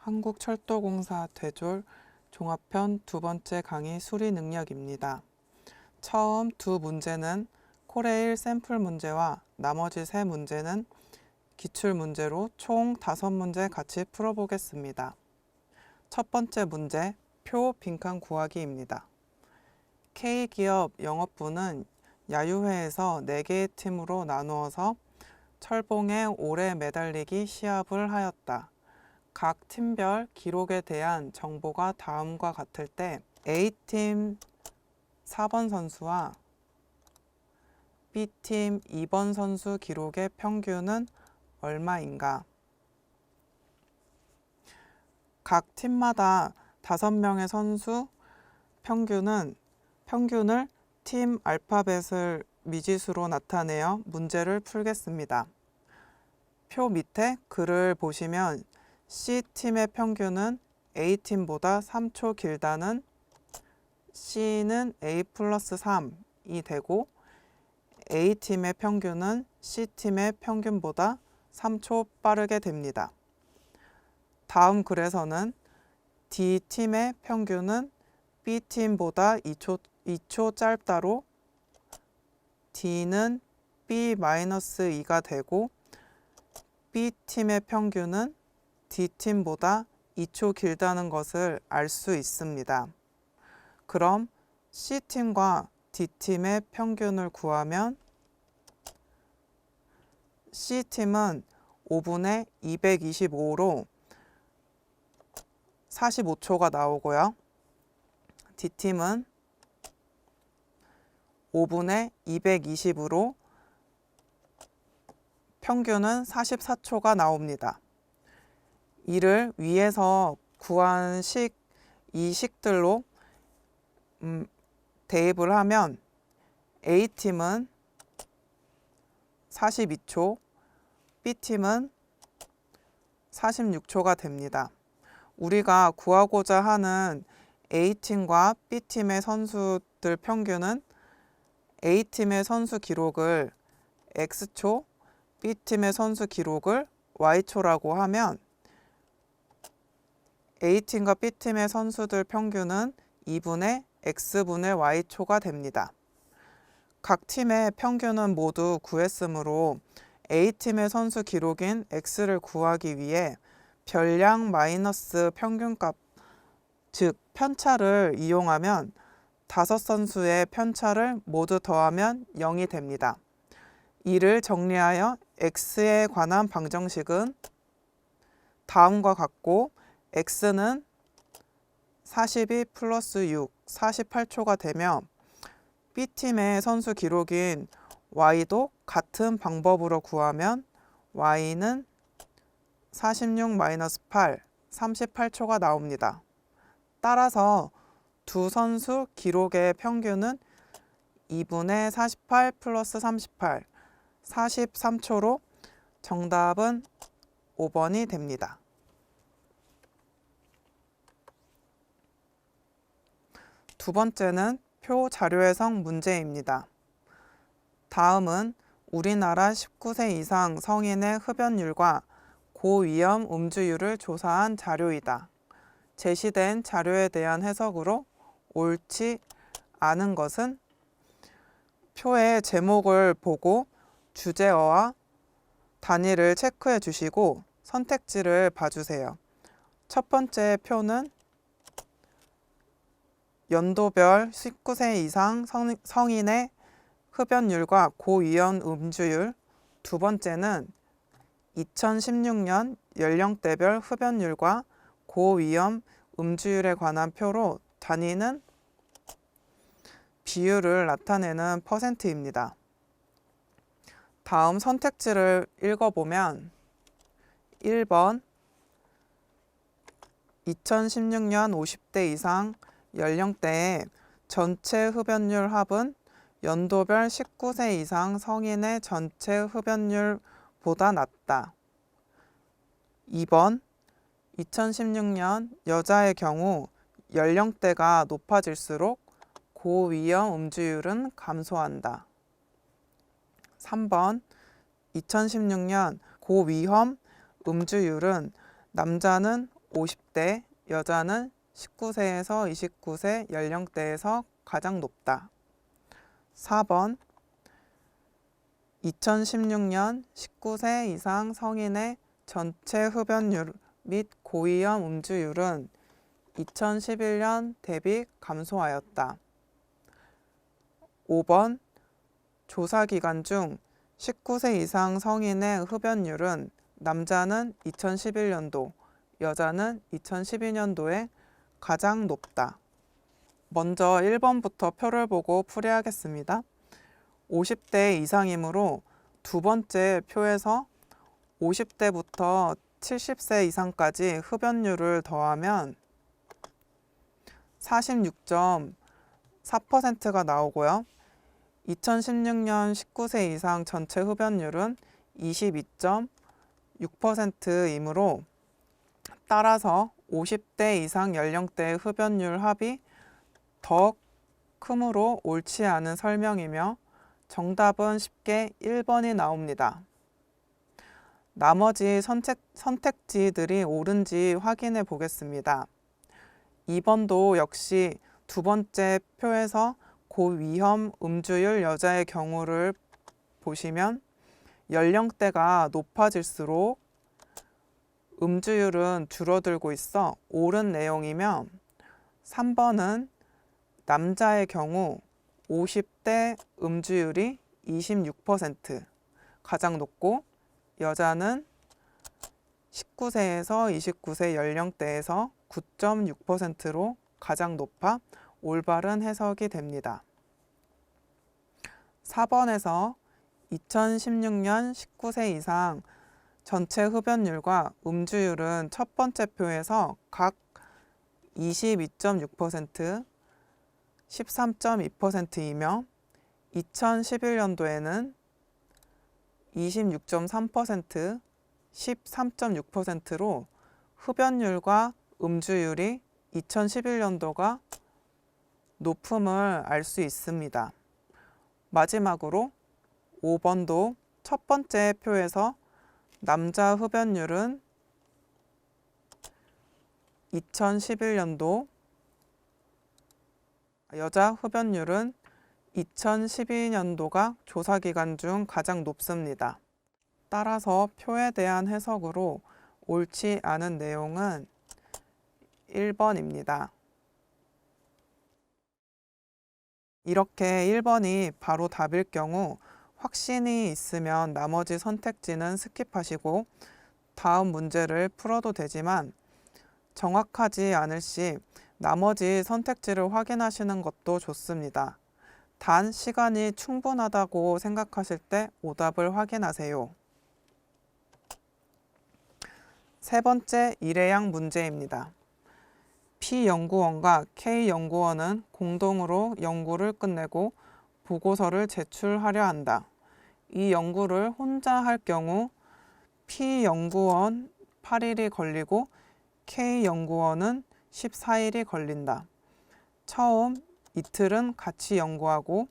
한국철도공사 퇴졸 종합편 두 번째 강의 수리 능력입니다. 처음 두 문제는 코레일 샘플 문제와 나머지 세 문제는 기출 문제로 총 5문제 같이 풀어보겠습니다. 첫 번째 문제, 표 빈칸 구하기입니다. K기업 영업부는 야유회에서 4개의 팀으로 나누어서 철봉에 오래 매달리기 시합을 하였다. 각 팀별 기록에 대한 정보가 다음과 같을 때 A팀 4번 선수와 B팀 2번 선수 기록의 평균은 얼마인가? 각 팀마다 5명의 선수 평균을 팀 알파벳을 미지수로 나타내어 문제를 풀겠습니다. 표 밑에 글을 보시면 C팀의 평균은 A팀보다 3초 길다는 C는 A 플러스 3이 되고 A팀의 평균은 C팀의 평균보다 3초 빠르게 됩니다. 다음 글에서는 D팀의 평균은 B팀보다 2초 짧다로 D는 B-2가 되고 B팀의 평균은 D팀보다 2초 길다는 것을 알 수 있습니다. 그럼 C팀과 D팀의 평균을 구하면 C팀은 5분의 225로 45초가 나오고요. D팀은 5분의 220으로 평균은 44초가 나옵니다. 이를 위에서 구한 이 식들로 대입을 하면 A팀은 42초, B팀은 46초가 됩니다. 우리가 구하고자 하는 A팀과 B팀의 선수들 평균은 A팀의 선수 기록을 X초, B팀의 선수 기록을 Y초라고 하면 A팀과 B팀의 선수들 평균은 2분의 X분의 Y초가 됩니다. 각 팀의 평균은 모두 구했으므로 A팀의 선수 기록인 X를 구하기 위해 별량 마이너스 평균값, 즉 편차를 이용하면 5선수의 편차를 모두 더하면 0이 됩니다. 이를 정리하여 X에 관한 방정식은 다음과 같고 X는 42 플러스 6, 48초가 되며 B팀의 선수 기록인 Y도 같은 방법으로 구하면 Y는 46 마이너스 8, 38초가 나옵니다. 따라서 두 선수 기록의 평균은 2분의 48 플러스 38, 43초로 정답은 5번이 됩니다. 두 번째는 표 자료 해석 문제입니다. 다음은 우리나라 19세 이상 성인의 흡연율과 고위험 음주율을 조사한 자료이다. 제시된 자료에 대한 해석으로 옳지 않은 것은 표의 제목을 보고 주제어와 단위를 체크해 주시고 선택지를 봐주세요. 첫 번째 표는 연도별 19세 이상 성인의 흡연율과 고위험 음주율, 두 번째는 2016년 연령대별 흡연율과 고위험 음주율에 관한 표로 단위는 비율을 나타내는 퍼센트입니다. 다음 선택지를 읽어보면 1번 2016년 50대 이상 연령대의 전체 흡연율 합은 연도별 19세 이상 성인의 전체 흡연율보다 낮다. 2번 2016년 여자의 경우 연령대가 높아질수록 고위험 음주율은 감소한다. 3번 2016년 고위험 음주율은 남자는 50대, 여자는 19세에서 29세 연령대에서 가장 높다. 4번 2016년 19세 이상 성인의 전체 흡연율 및 고위험 음주율은 2011년 대비 감소하였다. 5번 조사 기간 중 19세 이상 성인의 흡연율은 남자는 2011년도, 여자는 2012년도에 가장 높다. 먼저 1번부터 표를 보고 풀이하겠습니다. 50대 이상이므로 두 번째 표에서 50대부터 70세 이상까지 흡연율을 더하면 46.4%가 나오고요. 2016년 19세 이상 전체 흡연율은 22.6%이므로 따라서 50대 이상 연령대의 흡연율 합이 더 크므로 옳지 않은 설명이며 정답은 쉽게 1번이 나옵니다. 나머지 선택지들이 옳은지 확인해 보겠습니다. 2번도 역시 두 번째 표에서 고위험 음주율 여자의 경우를 보시면 연령대가 높아질수록 음주율은 줄어들고 있어 옳은 내용이며 3번은 남자의 경우 50대 음주율이 26% 가장 높고 여자는 19세에서 29세 연령대에서 9.6%로 가장 높아 올바른 해석이 됩니다. 4번에서 2016년 19세 이상 전체 흡연율과 음주율은 첫 번째 표에서 각 22.6%, 13.2%이며 2011년도에는 26.3%, 13.6%로 흡연율과 음주율이 2011년도가 높음을 알 수 있습니다. 마지막으로 5번도 첫 번째 표에서 남자 흡연율은 2011년도, 여자 흡연율은 2012년도가 조사 기간 중 가장 높습니다. 따라서 표에 대한 해석으로 옳지 않은 내용은 1번입니다. 이렇게 1번이 바로 답일 경우 확신이 있으면 나머지 선택지는 스킵하시고 다음 문제를 풀어도 되지만 정확하지 않을 시 나머지 선택지를 확인하시는 것도 좋습니다. 단 시간이 충분하다고 생각하실 때 오답을 확인하세요. 세 번째 일회양 문제입니다. P 연구원과 K 연구원은 공동으로 연구를 끝내고 보고서를 제출하려 한다. 이 연구를 혼자 할 경우 P 연구원 8일이 걸리고 K 연구원은 14일이 걸린다. 처음 이틀은 같이 연구하고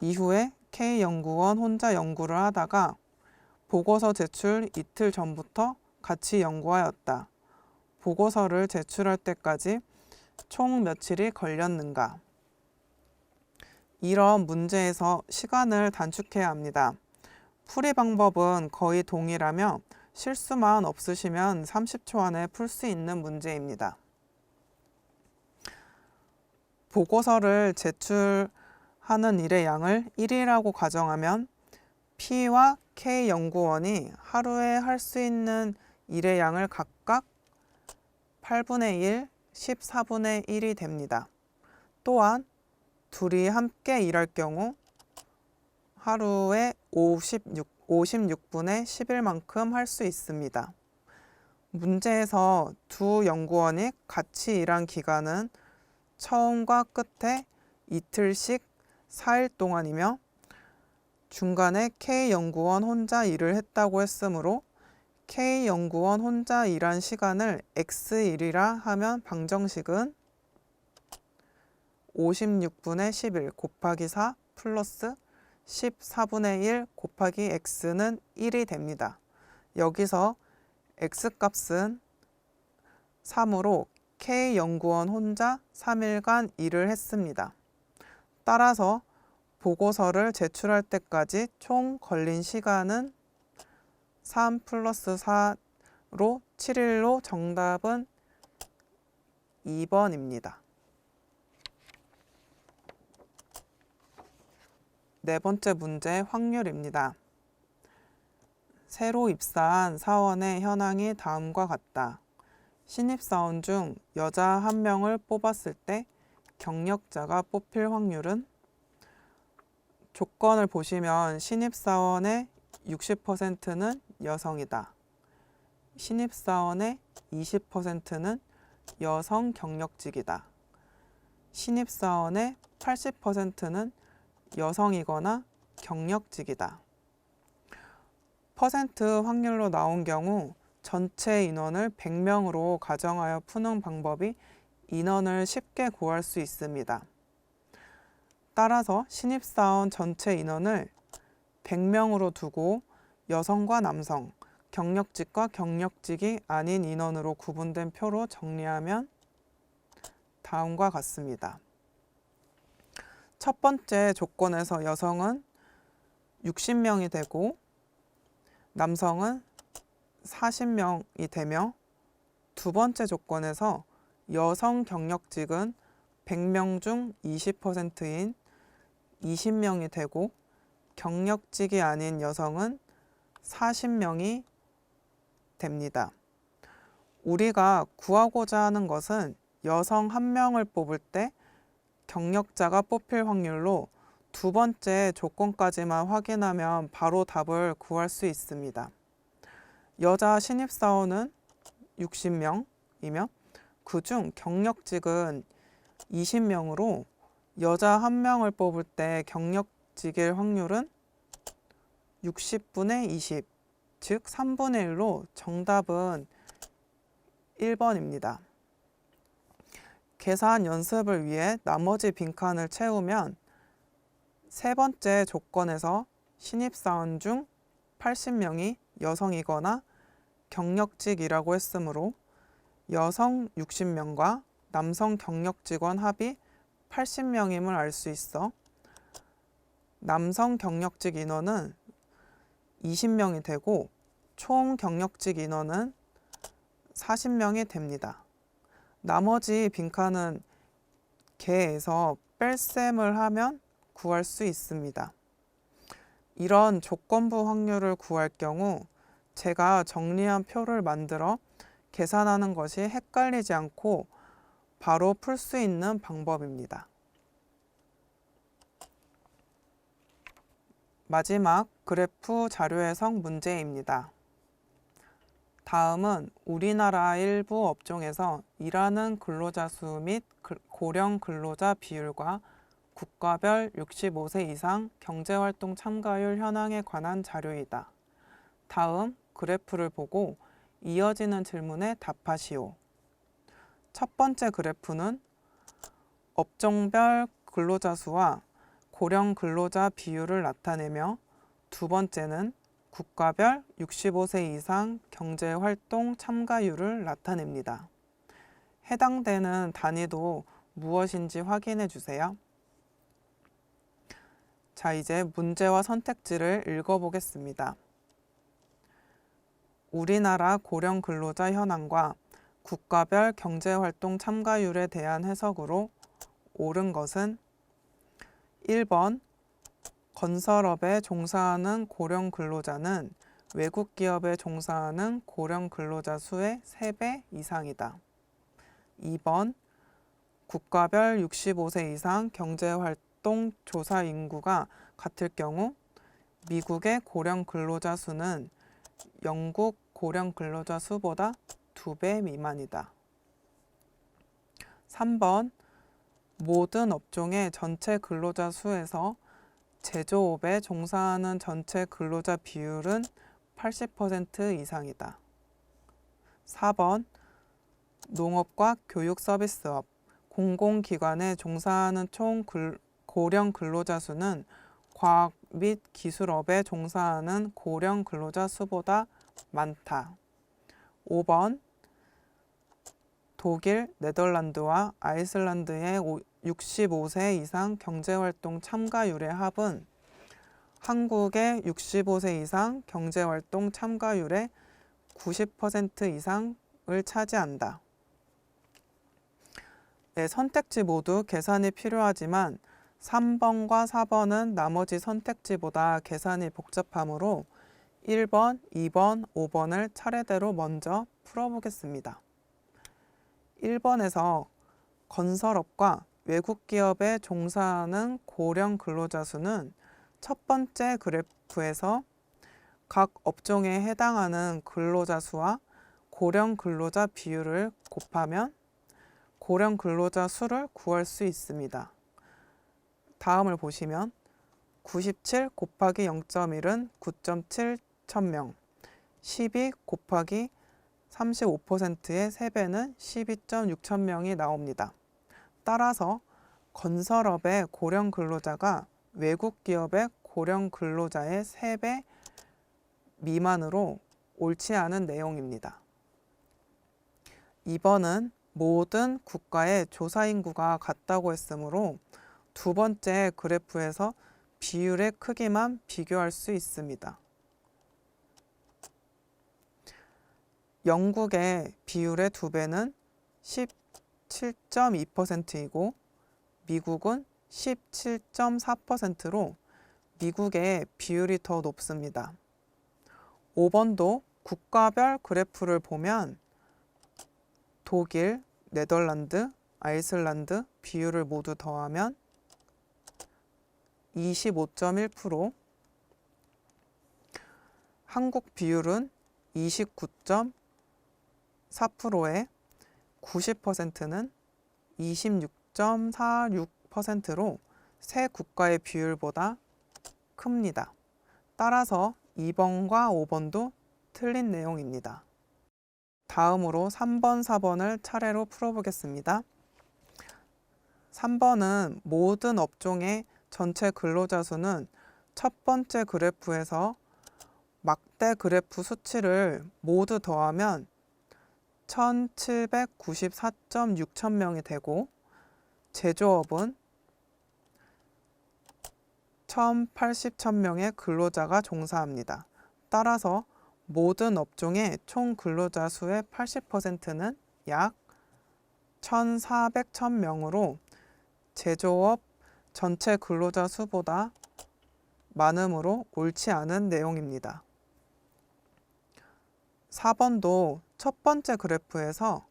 이후에 K 연구원 혼자 연구를 하다가 보고서 제출 이틀 전부터 같이 연구하였다. 보고서를 제출할 때까지 총 며칠이 걸렸는가? 이런 문제에서 시간을 단축해야 합니다. 풀이 방법은 거의 동일하며 실수만 없으시면 30초 안에 풀 수 있는 문제입니다. 보고서를 제출하는 일의 양을 1이라고 가정하면 P와 K 연구원이 하루에 할 수 있는 일의 양을 각각 8분의 1, 14분의 1이 됩니다. 또한 둘이 함께 일할 경우 하루에 56분의 10일만큼 할 수 있습니다. 문제에서 두 연구원이 같이 일한 기간은 처음과 끝에 이틀씩 4일 동안이며 중간에 K 연구원 혼자 일을 했다고 했으므로 K 연구원 혼자 일한 시간을 X일이라 하면 방정식은 56분의 11 곱하기 4 플러스 14분의 1 곱하기 X는 1이 됩니다. 여기서 X값은 3으로 K연구원 혼자 3일간 일을 했습니다. 따라서 보고서를 제출할 때까지 총 걸린 시간은 3 플러스 4로 7일로 정답은 2번입니다. 네 번째 문제 확률입니다. 새로 입사한 사원의 현황이 다음과 같다. 신입사원 중 여자 1명을 뽑았을 때 경력자가 뽑힐 확률은? 조건을 보시면 신입사원의 60%는 여성이다. 신입사원의 20%는 여성 경력직이다. 신입사원의 80%는 여성이거나 경력직이다. 퍼센트 확률로 나온 경우 전체 인원을 100명으로 가정하여 푸는 방법이 인원을 쉽게 구할 수 있습니다. 따라서 신입사원 전체 인원을 100명으로 두고 여성과 남성, 경력직과 경력직이 아닌 인원으로 구분된 표로 정리하면 다음과 같습니다. 첫 번째 조건에서 여성은 60명이 되고 남성은 40명이 되며, 두 번째 조건에서 여성 경력직은 100명 중 20%인 20명이 되고 경력직이 아닌 여성은 40명이 됩니다. 우리가 구하고자 하는 것은 여성 1명을 뽑을 때 경력자가 뽑힐 확률로 두 번째 조건까지만 확인하면 바로 답을 구할 수 있습니다. 여자 신입사원은 60명이며 그중 경력직은 20명으로 여자 1명을 뽑을 때 경력직일 확률은 60분의 20, 즉 3분의 1로 정답은 1번입니다. 계산 연습을 위해 나머지 빈칸을 채우면 세 번째 조건에서 신입사원 중 80명이 여성이거나 경력직이라고 했으므로 여성 60명과 남성 경력직원 합이 80명임을 알 수 있어 남성 경력직 인원은 20명이 되고 총 경력직 인원은 40명이 됩니다. 나머지 빈칸은 개에서 뺄셈을 하면 구할 수 있습니다. 이런 조건부 확률을 구할 경우 제가 정리한 표를 만들어 계산하는 것이 헷갈리지 않고 바로 풀 수 있는 방법입니다. 마지막 그래프 자료 해석 문제입니다. 다음은 우리나라 일부 업종에서 일하는 근로자 수 및 고령 근로자 비율과 국가별 65세 이상 경제활동 참가율 현황에 관한 자료이다. 다음 그래프를 보고 이어지는 질문에 답하시오. 첫 번째 그래프는 업종별 근로자 수와 고령 근로자 비율을 나타내며 두 번째는 국가별 65세 이상 경제활동 참가율을 나타냅니다. 해당되는 단위도 무엇인지 확인해 주세요. 자, 이제 문제와 선택지를 읽어보겠습니다. 우리나라 고령 근로자 현황과 국가별 경제활동 참가율에 대한 해석으로 옳은 것은 1번 건설업에 종사하는 고령 근로자는 외국 기업에 종사하는 고령 근로자 수의 3배 이상이다. 2번 국가별 65세 이상 경제활동 조사 인구가 같을 경우 미국의 고령 근로자 수는 영국 고령 근로자 수보다 2배 미만이다. 3번 모든 업종의 전체 근로자 수에서 제조업에 종사하는 전체 근로자 비율은 80% 이상이다. 4번 농업과 교육 서비스업, 공공기관에 종사하는 총 고령 근로자 수는 과학 및 기술업에 종사하는 고령 근로자 수보다 많다. 5번 독일, 네덜란드와 아이슬란드의 65세 이상 경제활동 참가율의 합은 한국의 65세 이상 경제활동 참가율의 90% 이상을 차지한다. 네, 선택지 모두 계산이 필요하지만 3번과 4번은 나머지 선택지보다 계산이 복잡하므로 1번, 2번, 5번을 차례대로 먼저 풀어보겠습니다. 1번에서 건설업과 외국 기업에 종사하는 고령 근로자 수는 첫 번째 그래프에서 각 업종에 해당하는 근로자 수와 고령 근로자 비율을 곱하면 고령 근로자 수를 구할 수 있습니다. 다음을 보시면 97 곱하기 0.1은 9.7 천명, 12 곱하기 35%의 3배는 12.6 천명이 나옵니다. 따라서 건설업의 고령 근로자가 외국 기업의 고령 근로자의 3배 미만으로 옳지 않은 내용입니다. 2번은 모든 국가의 조사 인구가 같다고 했으므로 두 번째 그래프에서 비율의 크기만 비교할 수 있습니다. 영국의 비율의 2배는 17.2%이고 미국은 17.4%로 미국의 비율이 더 높습니다. 5번도 국가별 그래프를 보면 독일, 네덜란드, 아이슬란드 비율을 모두 더하면 25.1%, 한국 비율은 29.4%에 90%는 26.46%로 세 국가의 비율보다 큽니다. 따라서 2번과 5번도 틀린 내용입니다. 다음으로 3번, 4번을 차례로 풀어보겠습니다. 3번은 모든 업종의 전체 근로자 수는 첫 번째 그래프에서 막대 그래프 수치를 모두 더하면 1794.6 천명이 되고 제조업은 1080 천명의 근로자가 종사합니다. 따라서 모든 업종의 총 근로자 수의 80%는 약 1400 천명으로 제조업 전체 근로자 수보다 많으므로 옳지 않은 내용입니다. 4번도 첫 번째 그래프에서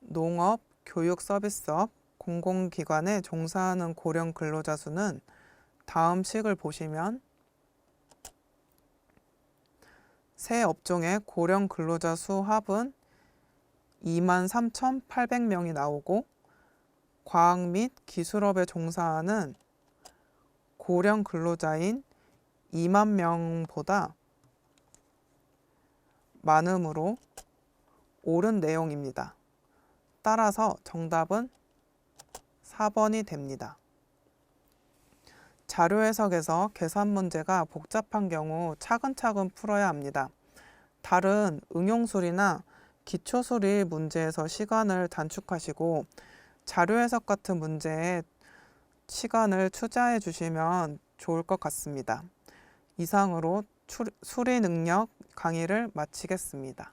농업, 교육 서비스업, 공공기관에 종사하는 고령 근로자 수는 다음 식을 보시면 세 업종의 고령 근로자 수 합은 23,800명이 나오고 과학 및 기술업에 종사하는 고령 근로자인 2만 명보다 많으므로 옳은 내용입니다. 따라서 정답은 4번이 됩니다. 자료 해석에서 계산 문제가 복잡한 경우 차근차근 풀어야 합니다. 다른 응용술이나 기초술의 문제에서 시간을 단축하시고 자료 해석 같은 문제에 시간을 투자해 주시면 좋을 것 같습니다. 이상으로 수리 능력 강의를 마치겠습니다.